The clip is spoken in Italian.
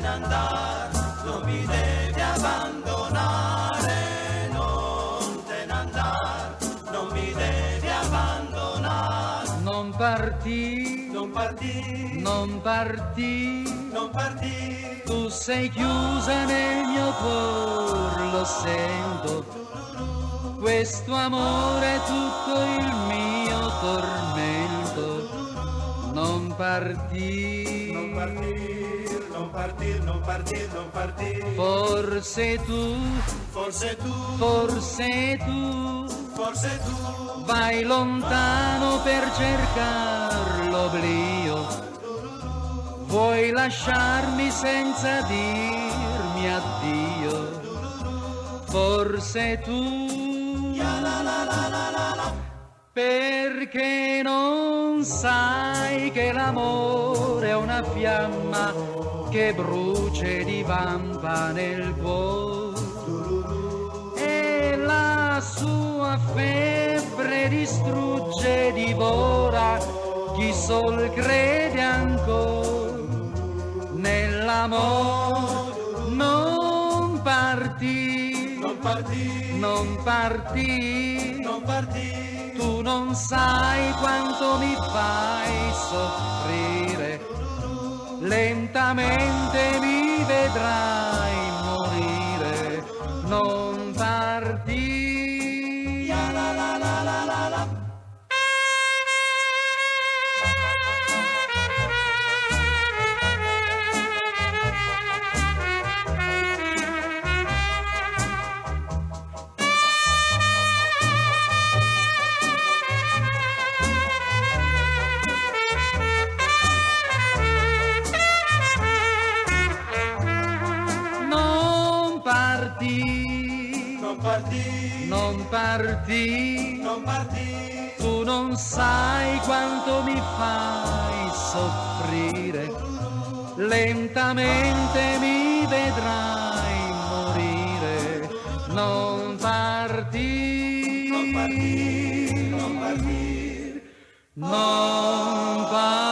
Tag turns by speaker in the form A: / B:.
A: ne andar, non mi devi abbandonare, non te ne andar, non mi devi abbandonare.
B: Non partì,
A: non partì,
B: non partì,
A: non partì,
B: tu sei chiusa nel mio cuore, lo sento, questo amore è tutto il mio tormento. Non partì,
A: non partir, non partir, non partir, non partir.
B: forse tu,
A: Forse tu,
B: forse tu,
A: forse tu,
B: vai lontano per cercar l'oblio. Vuoi lasciarmi senza dirmi addio? Forse tu, perché non sai che l'amore è una fiamma che brucia di vampa nel cuore e la sua febbre distrugge, divora chi sol crede ancora nell'amore. Non partì,
A: non partì,
B: non partì,
A: non partì,
B: tu non sai quanto mi fai soffrire, lentamente mi vedrai morire. Non partì,
A: la la la la la la la.
B: non partì,
A: Non partì,
B: non partì,
A: non partì,
B: tu non sai quanto mi fai soffrire, lentamente mi vedrai morire. Non partì,
A: non partì, non partì.
B: non partì.